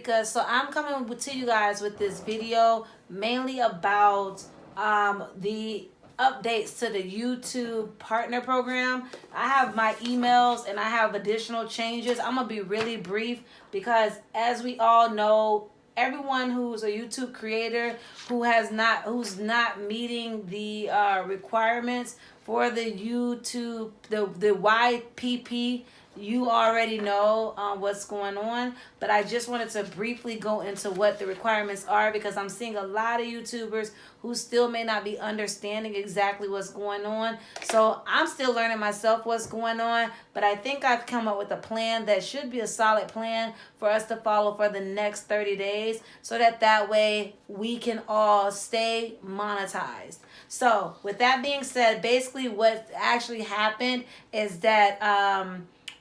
Tamika. So I'm coming to you guys with this video mainly about the updates to the YouTube partner program. I have my emails and I have additional changes. I'm gonna be really brief because, as we all know, everyone who's a YouTube creator who's not meeting the requirements for the YouTube, the YPP, you already know what's going on, but I just wanted to briefly go into what the requirements are because I'm seeing a lot of YouTubers who still may not be understanding exactly what's going on. So I'm still learning myself what's going on, but I think I've come up with a plan that should be a solid plan for us to follow for the next 30 days so that way we can all stay monetized. So with that being said, basically what actually happened is that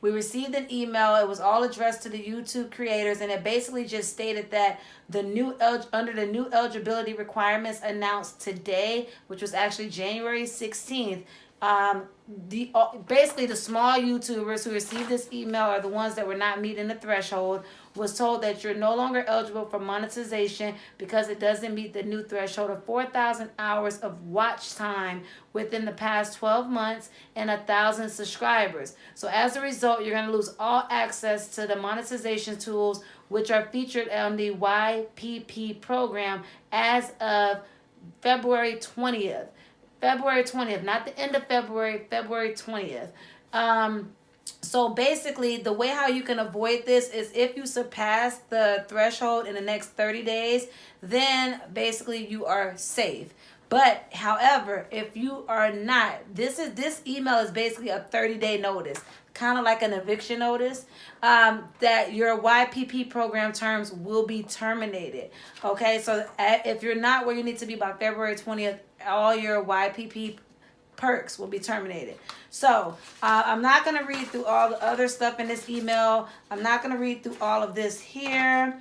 we received an email. It was all addressed to the YouTube creators, and it basically just stated that under the new eligibility requirements announced today, which was actually January 16th, basically the small YouTubers who received this email are the ones that were not meeting the threshold, was told that you're no longer eligible for monetization because it doesn't meet the new threshold of 4,000 hours of watch time within the past 12 months and 1,000 subscribers. So as a result, you're going to lose all access to the monetization tools which are featured on the YPP program as of February 20th. February 20th, not the end of February, February 20th. So basically, the way how you can avoid this is if you surpass the threshold in the next 30 days, then basically you are safe. But however, if you are not, this email is basically a 30-day notice, kind of like an eviction notice, that your YPP program terms will be terminated. Okay, so if you're not where you need to be by February 20th, all your YPP perks will be terminated. So I'm not going to read through all the other stuff in this email. I'm not going to read through all of this here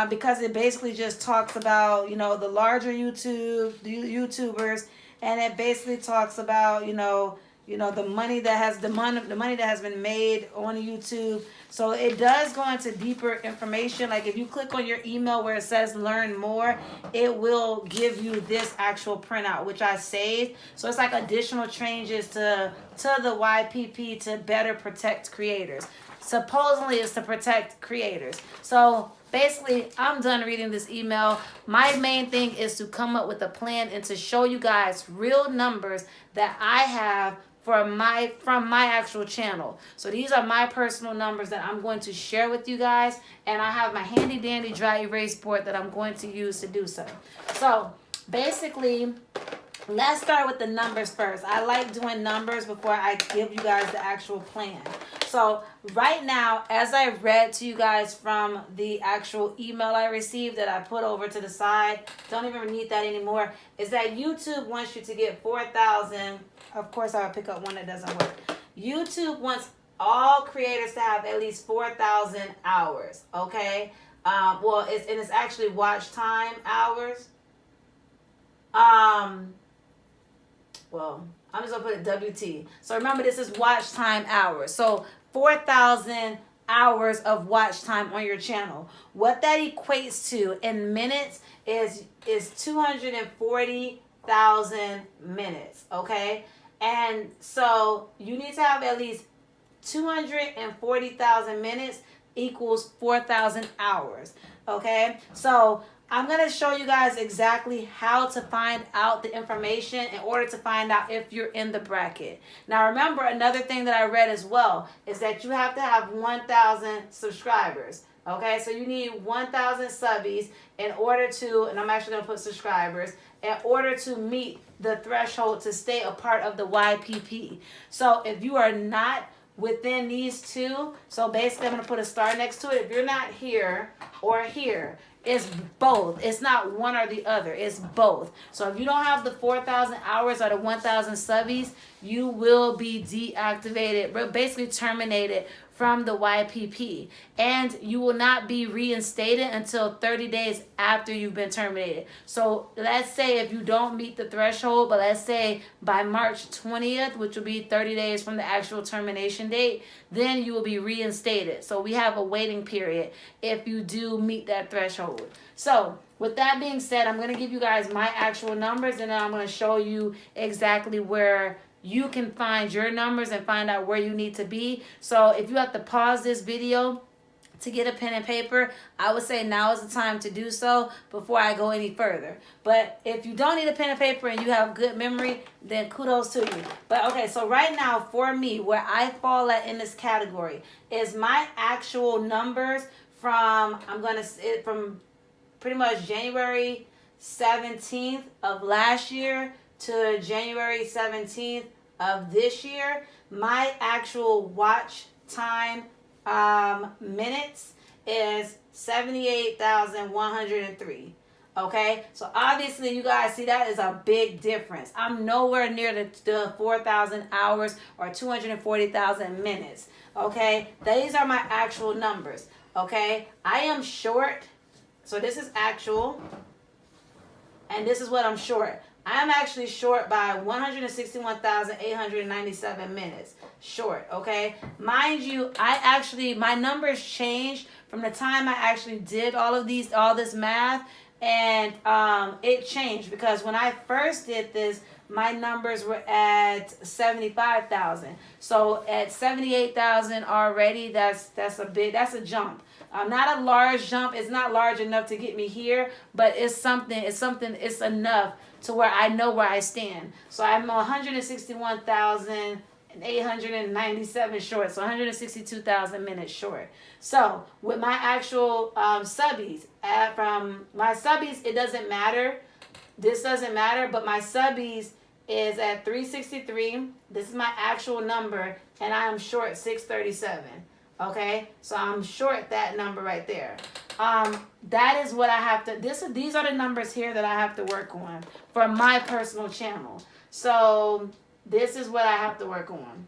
because it basically just talks about, the larger YouTubers, and it basically talks about, the money that has the money that has been made on YouTube. So it does go into deeper information. Like if you click on your email where it says learn more, it will give you this actual printout, which I saved. So it's like additional changes to the YPP to better protect creators. Supposedly it's to protect creators. So basically, I'm done reading this email. My main thing is to come up with a plan and to show you guys real numbers that I have from my actual channel. So these are my personal numbers that I'm going to share with you guys, and I have my handy dandy dry erase board that I'm going to use to do so. So basically, let's start with the numbers first. I like doing numbers before I give you guys the actual plan. So right now, as I read to you guys from the actual email I received that I put over to the side, don't even need that anymore, is that YouTube wants you to get 4,000. Of course, I would pick up one that doesn't work. YouTube wants all creators to have at least 4,000 hours, okay? It's actually watch time hours. Well, I'm just going to put it WT. So remember, this is watch time hours. So 4,000 hours of watch time on your channel. What that equates to in minutes is 240,000 minutes, okay? And so you need to have at least 240,000 minutes equals 4,000 hours, okay? So I'm going to show you guys exactly how to find out the information in order to find out if you're in the bracket. Now remember, another thing that I read as well is that you have to have 1,000 subscribers. Okay, so you need 1,000 subbies in order to, and I'm actually going to put subscribers, in order to meet the threshold to stay a part of the YPP. So if you are not within these two, so basically I'm going to put a star next to it. If you're not here or here, it's both. It's not one or the other. It's both. So if you don't have the 4,000 hours or the 1,000 subbies, you will be deactivated, basically terminated from the YPP, and you will not be reinstated until 30 days after you've been terminated. So let's say if you don't meet the threshold, but let's say by March 20th, which will be 30 days from the actual termination date, then you will be reinstated. So we have a waiting period if you do meet that threshold. So with that being said, I'm going to give you guys my actual numbers, and then I'm going to show you exactly where you can find your numbers and find out where you need to be. So if you have to pause this video to get a pen and paper, I would say now is the time to do so before I go any further. But if you don't need a pen and paper and you have good memory, then kudos to you. But okay, so right now for me, where I fall at in this category is my actual numbers from, from pretty much January 17th of last year to January 17th of this year. My actual watch time minutes is 78,103. Okay, so obviously you guys see that is a big difference. I'm nowhere near the 4,000 hours or 240,000 minutes. Okay, these are my actual numbers. Okay, I am short. So this is actual, and this is what I'm short. I'm actually short by 161,897 minutes. Short, okay? Mind you, my numbers changed from the time I actually did all this math, and it changed because when I first did this, my numbers were at 75,000. So at 78,000 already, that's a jump. Not a large jump. It's not large enough to get me here, but it's enough to where I know where I stand. So I'm 161,897 short. So 162,000 minutes short. So with my actual subbies, from my subbies, it doesn't matter. This doesn't matter, but my subbies is at 363. This is my actual number, and I am short 637. Okay, so I'm short that number right there. That is what I have to, these are the numbers here that I have to work on for my personal channel. So this is what I have to work on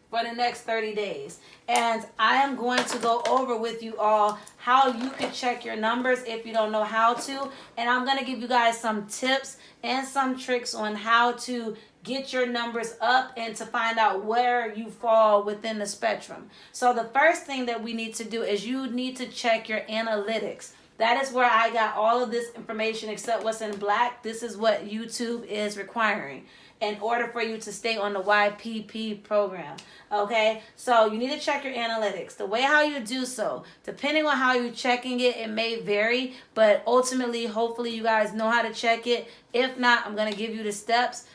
for the next 30 days. And I am going to go over with you all how you can check your numbers if you don't know how to. And I'm going to give you guys some tips and some tricks on how to get your numbers up and to find out where you fall within the spectrum. So the first thing that we need to do is you need to check your analytics. That is where I got all of this information except what's in black. This is what YouTube is requiring in order for you to stay on the YPP program. Okay, so you need to check your analytics. The way how you do so, depending on how you're checking it, it may vary, but ultimately, hopefully you guys know how to check it. If not, I'm going to give you the steps.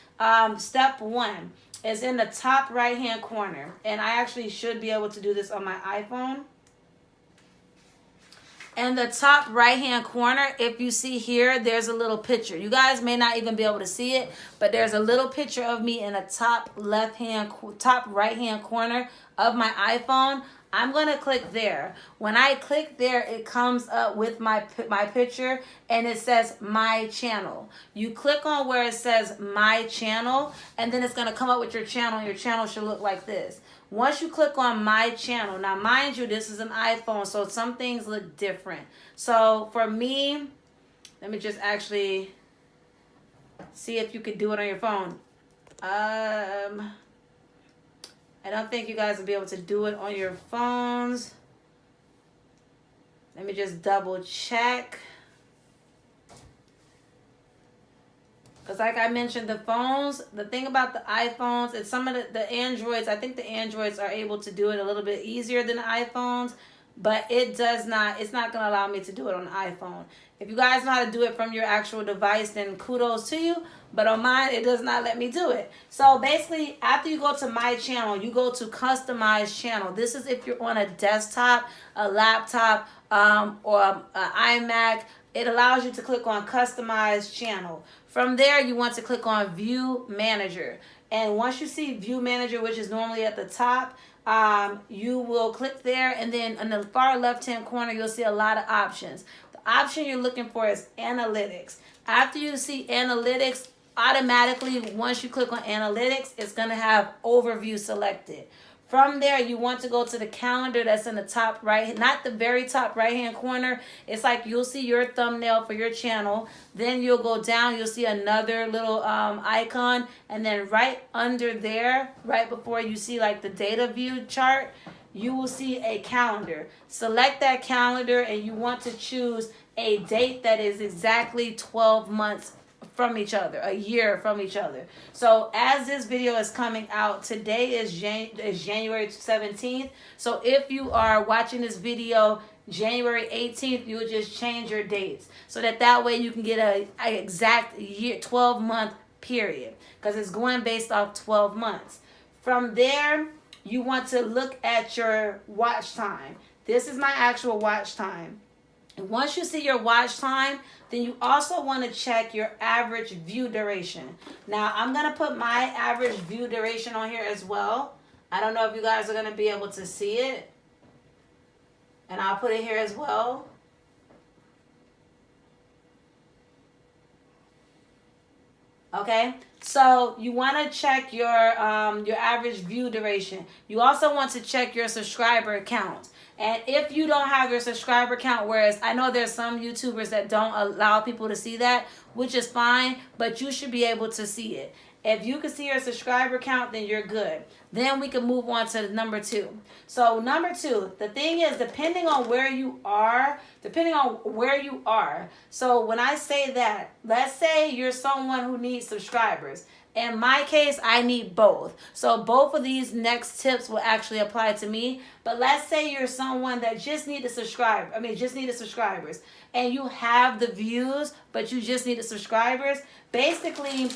Step 1 is in the top right hand corner, and I actually should be able to do this on my iPhone. In the top right hand corner, if you see here, there's a little picture. You guys may not even be able to see it, but there's a little picture of me in the top right hand corner of my iPhone. I'm going to click there. When I click there, it comes up with my picture, and it says my channel. You click on where it says my channel, and then it's going to come up with your channel. Your channel should look like this. Once you click on my channel, now mind you, this is an iPhone, so some things look different. So for me, let me just actually see if you could do it on your phone. I don't think you guys will be able to do it on your phones. Let me just double check. Because like I mentioned, the phones, the thing about the iPhones, and some of the Androids, I think the Androids are able to do it a little bit easier than the iPhones, but it's not going to allow me to do it on the iPhone. If you guys know how to do it from your actual device, then kudos to you. But on mine, it does not let me do it. So basically, after you go to my channel, you go to customize channel. This is if you're on a desktop, a laptop, or an iMac. It allows you to click on customize channel. From there, you want to click on view manager. And once you see view manager, which is normally at the top, you will click there. And then in the far left-hand corner, you'll see a lot of options. The option you're looking for is analytics. After you see analytics, automatically, once you click on analytics, it's going to have overview selected. From there, you want to go to the calendar that's in the top right, not the very top right hand corner. It's like you'll see your thumbnail for your channel. Then you'll go down, you'll see another little icon. And then right under there, right before you see like the data view chart, you will see a calendar. Select that calendar and you want to choose a date that is exactly 12 months from each other, a year from each other. So as this video is coming out, today is January 17th. So if you are watching this video January 18th, you would just change your dates so that way you can get a exact year, 12-month period, because it's going based off 12 months. From there, you want to look at your watch time. This is my actual watch time. And once you see your watch time, then you also want to check your average view duration. Now, I'm going to put my average view duration on here as well. I don't know if you guys are going to be able to see it. And I'll put it here as well. Okay, so you want to check your average view duration. You also want to check your subscriber count. And if you don't have your subscriber count, whereas I know there's some YouTubers that don't allow people to see that, which is fine, but you should be able to see it. If you can see your subscriber count, then you're good. Then we can move on to number 2. So number 2, the thing is, depending on where you are, so when I say that, let's say you're someone who needs subscribers. In my case, I need both. So both of these next tips will actually apply to me. But let's say you're someone that just need the subscribers, and you have the views, but you just need the subscribers. Basically,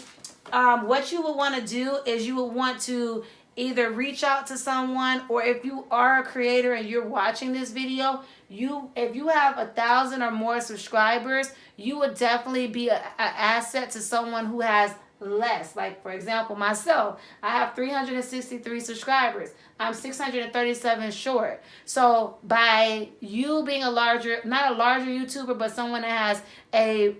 what you will want to do is you will want to either reach out to someone, or if you are a creator and you're watching this video, if you have 1,000 or more subscribers, you would definitely be an asset to someone who has less. Like, for example, myself, I have 363 subscribers. I'm 637 short. So by you being not a larger YouTuber, but someone that has a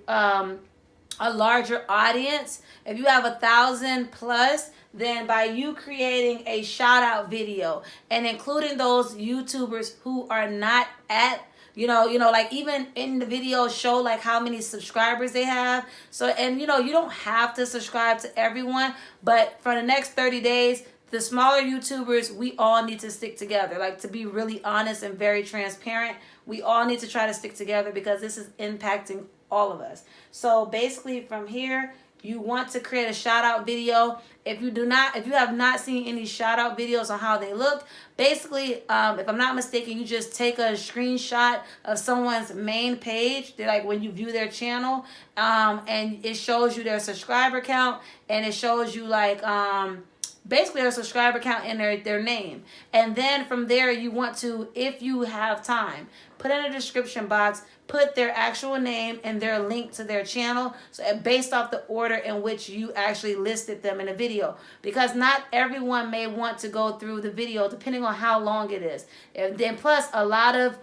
larger audience, if you have 1,000 plus, then by you creating a shout out video and including those YouTubers who are not at, like even in the video show like how many subscribers they have. So, and you don't have to subscribe to everyone, but for the next 30 days, the smaller YouTubers, we all need to stick together. Like, to be really honest and very transparent, we all need to try to stick together because this is impacting all of us. So basically from here, you want to create a shout out video. If you have not seen any shout out videos on how they look, basically, if I'm not mistaken, you just take a screenshot of someone's main page, like when you view their channel, and it shows you their subscriber count, and it shows you like, basically their subscriber count and their name. And then from there, you want to, if you have time, put in the description box, put their actual name and their link to their channel, so based off the order in which you actually listed them in the video, because not everyone may want to go through the video depending on how long it is. And then plus a lot of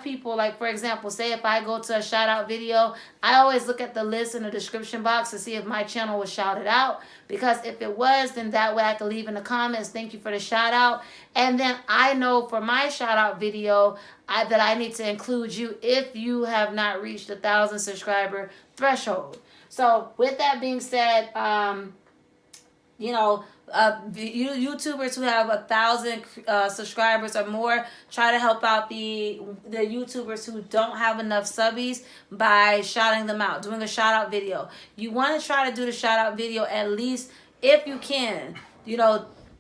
people, like for example, say if I go to a shout out video, I always look at the list in the description box to see if my channel was shouted out, because if it was, then that way I can leave in the comments, thank you for the shout out. And then I know for my shout out video that I need to include you if you have not reached 1,000 subscriber threshold. So with that being said, YouTubers who have 1,000 subscribers or more, try to help out the YouTubers who don't have enough subbies by shouting them out, doing a shout out video. You want to try to do the shout out video at least, if you can,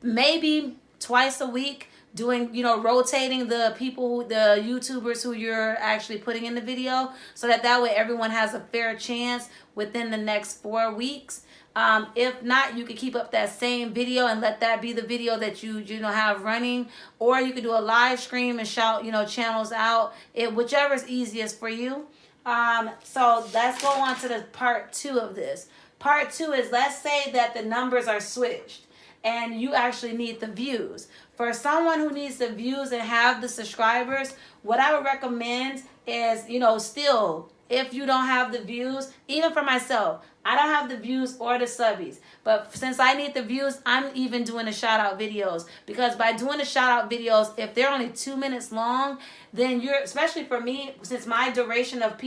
maybe twice a week, doing, rotating the YouTubers who you're actually putting in the video, so that way everyone has a fair chance within the next 4 weeks. If not, you can keep up that same video and let that be the video that you have running, or you could do a live stream and shout channels out, whichever is easiest for you. So let's go on to the part 2 of this. Part 2 is, let's say that the numbers are switched and you actually need the views. For someone who needs the views and have the subscribers, what I would recommend is, still, if you don't have the views. Even for myself, I don't have the views or the subbies. But since I need the views, I'm even doing the shout out videos. Because by doing the shout out videos, if they're only 2 minutes long, then you're, especially for me, since my duration of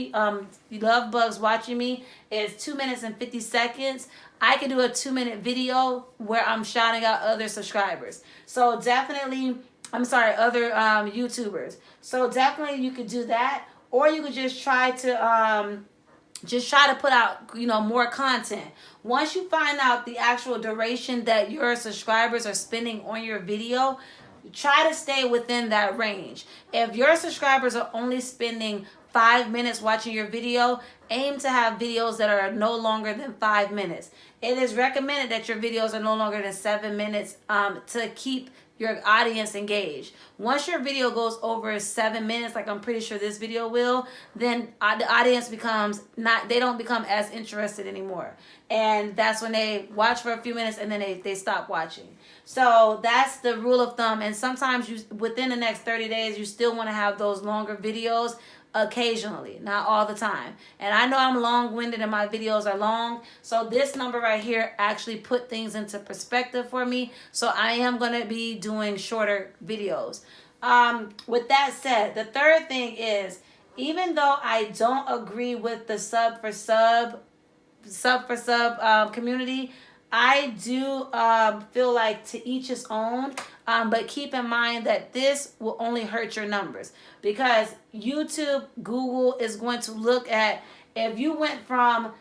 love bugs watching me is 2 minutes and 50 seconds, I can do a 2-minute video where I'm shouting out other subscribers. So definitely, other YouTubers. So definitely you could do that. Or you could just try to put out, more content. Once you find out the actual duration that your subscribers are spending on your video, try to stay within that range. If your subscribers are only spending 5 minutes watching your video, aim to have videos that are no longer than 5 minutes. It is recommended that your videos are no longer than 7 minutes to keep your audience engaged. Once your video goes over 7 minutes, like I'm pretty sure this video will, then the audience they don't become as interested anymore. And that's when they watch for a few minutes and then they stop watching. So that's the rule of thumb. And sometimes within the next 30 days, you still want to have those longer videos occasionally, not all the time. And I know I'm long-winded and my videos are long, so this number right here actually put things into perspective for me. So I am going to be doing shorter videos. With that said, the third thing is, even though I don't agree with the sub for sub community, I do feel like to each his own, but keep in mind that this will only hurt your numbers, because YouTube, Google is going to look at, if you went from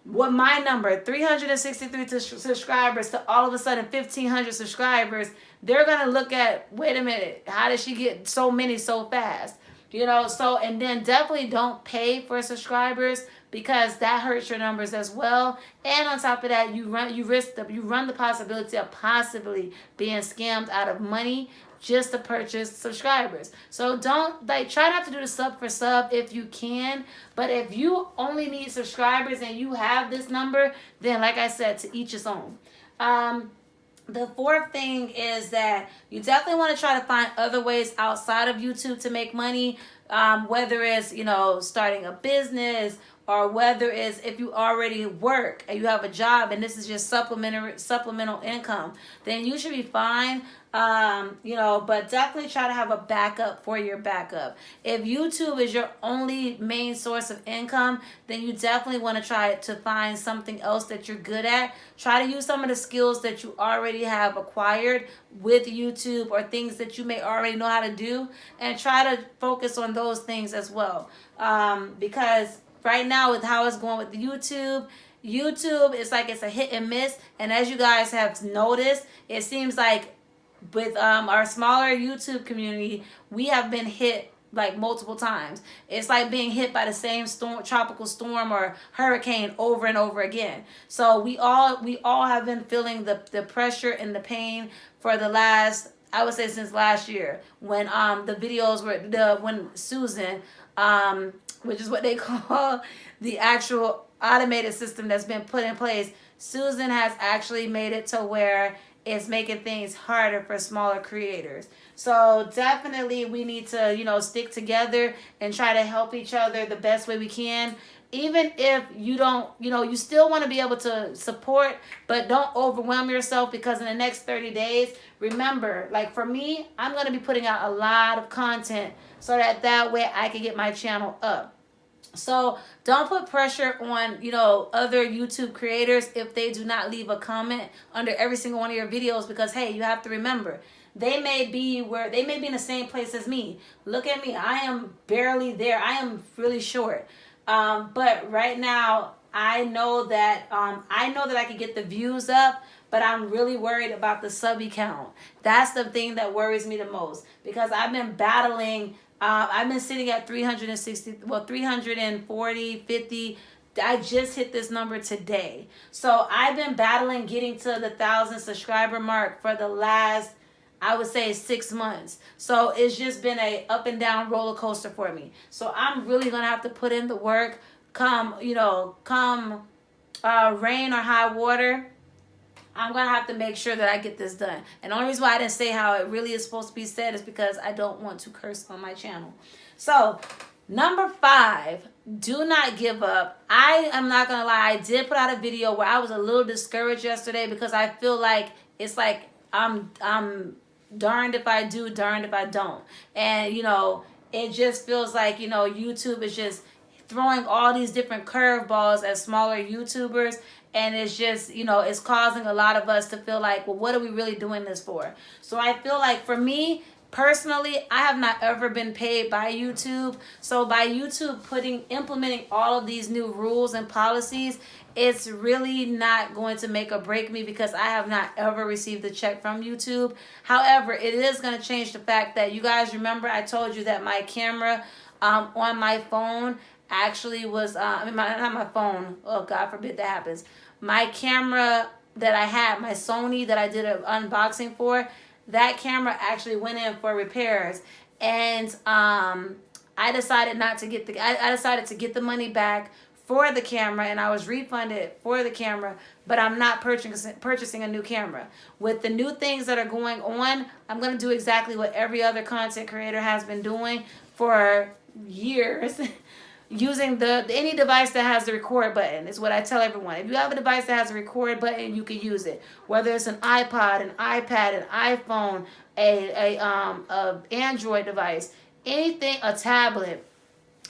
what my number, 363 subscribers, to all of a sudden 1,500 subscribers, they're going to look at, wait a minute, how did she get so many so fast? So, and then definitely don't pay for subscribers, because that hurts your numbers as well. And on top of that, you run the possibility of possibly being scammed out of money just to purchase subscribers. So try not to do the sub for sub if you can. But if you only need subscribers and you have this number, then like I said, to each his own. The fourth thing is that you definitely want to try to find other ways outside of YouTube to make money, whether it's, starting a business, or whether it's if you already work and you have a job and this is just supplemental income, then you should be fine. But definitely try to have a backup for your backup. If YouTube is your only main source of income, then you definitely want to try to find something else that you're good at. Try to use some of the skills that you already have acquired with YouTube, or things that you may already know how to do, and try to focus on those things as well. Because right now, with how it's going with YouTube, it's like it's a hit and miss. And as you guys have noticed, it seems like with our smaller YouTube community, we have been hit like multiple times. It's like being hit by the same tropical storm or hurricane over and over again. So we all have been feeling the pressure and the pain for the last, I would say, since last year, when the videos were when Susan, which is what they call the actual automated system that's been put in place, Susan has actually made it to where it's making things harder for smaller creators. So definitely we need to, stick together and try to help each other the best way we can. Even if you don't, you still want to be able to support, but don't overwhelm yourself, because in the next 30 days, remember, like for me, I'm going to be putting out a lot of content so that way I can get my channel up. So don't put pressure on, other YouTube creators if they do not leave a comment under every single one of your videos, because, hey, you have to remember, they may be in the same place as me. Look at me. I am barely there. I am really short. But right now, I know that I can get the views up, but I'm really worried about the subby count. That's the thing that worries me the most, because I've been battling. I've been sitting at 340, 50. I just hit this number today. So I've been battling getting to the 1,000 subscriber mark for the last, I would say, 6 months. So it's just been a up and down roller coaster for me. So I'm really going to have to put in the work, come rain or high water. I'm going to have to make sure that I get this done. And the only reason why I didn't say how it really is supposed to be said is because I don't want to curse on my channel. So, number 5, do not give up. I am not gonna lie, I did put out a video where I was a little discouraged yesterday because I feel like it's like I'm darned if I do, darned if I don't. And you know, it just feels like, you know, YouTube is just throwing all these different curveballs at smaller YouTubers, and it's just, you know, it's causing a lot of us to feel like, well, what are we really doing this for? So I feel like for me personally, I have not ever been paid by YouTube. So by YouTube implementing all of these new rules and policies, it's really not going to make or break me because I have not ever received a check from YouTube. However, it is going to change the fact that, you guys remember I told you that my camera on my phone actually was, not my phone, oh God forbid that happens. My camera that I had, my Sony that I did an unboxing for, that camera actually went in for repairs. And I decided not to get I decided to get the money back for the camera, and I was refunded for the camera, but I'm not purchasing a new camera. With the new things that are going on, I'm going to do exactly what every other content creator has been doing for years. Using any device that has the record button is what I tell everyone. If you have a device that has a record button, you can use it. Whether it's an iPod, an iPad, an iPhone, a Android device, anything, a tablet,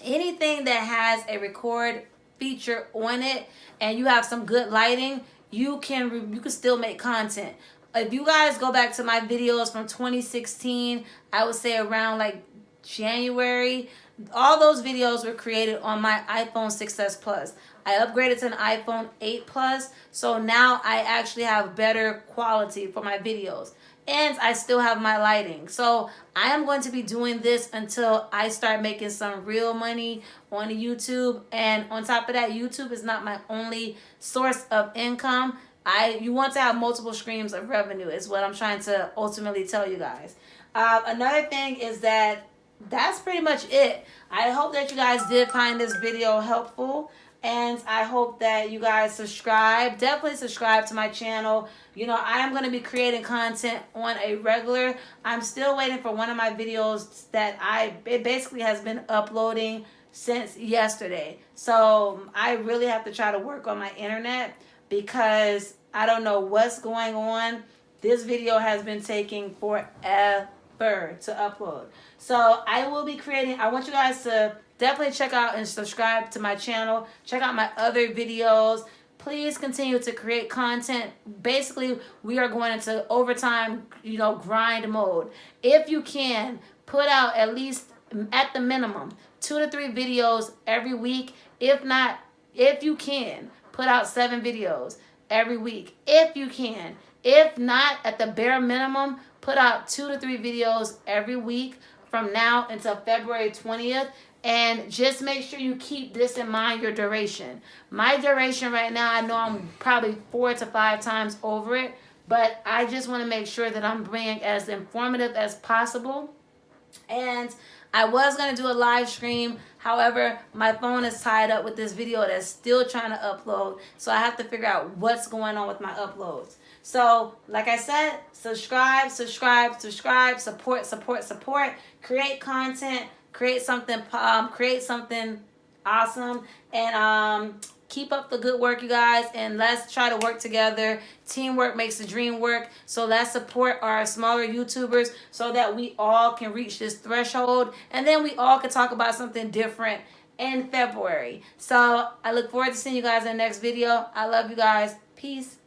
anything that has a record feature on it, and you have some good lighting, you can still make content. If you guys go back to my videos from 2016, I would say around like January, all those videos were created on my iPhone 6s Plus. I upgraded to an iPhone 8 Plus, so now I actually have better quality for my videos. And I still have my lighting. So I am going to be doing this until I start making some real money on YouTube. And on top of that, YouTube is not my only source of income. You want to have multiple streams of revenue is what I'm trying to ultimately tell you guys. Another thing is that that's pretty much it. I hope that you guys did find this video helpful, and I hope that you guys subscribe. Definitely subscribe to my channel. You know, I am going to be creating content on a regular. I'm still waiting for one of my videos that it basically has been uploading since yesterday. So I really have to try to work on my internet because I don't know what's going on. This video has been taking forever to upload. So I will be creating, I want you guys to definitely check out and subscribe to my channel. Check out my other videos. Please continue to create content. Basically, we are going into overtime, you know, grind mode. If you can, put out at least, at the minimum, 2 to 3 videos every week. If not, if you can, put out 7 videos every week. If you can. If not, at the bare minimum, put out 2 to 3 videos every week from now until February 20th. And just make sure you keep this in mind, your duration. My duration right now, I know I'm probably 4 to 5 times over it, but I just want to make sure that I'm being as informative as possible. And I was going to do a live stream. However, my phone is tied up with this video that's still trying to upload. So I have to figure out what's going on with my uploads. So, like I said, subscribe, support. Create content. Create something awesome. And keep up the good work, you guys. And let's try to work together. Teamwork makes the dream work. So let's support our smaller YouTubers so that we all can reach this threshold. And then we all can talk about something different in February. So I look forward to seeing you guys in the next video. I love you guys. Peace.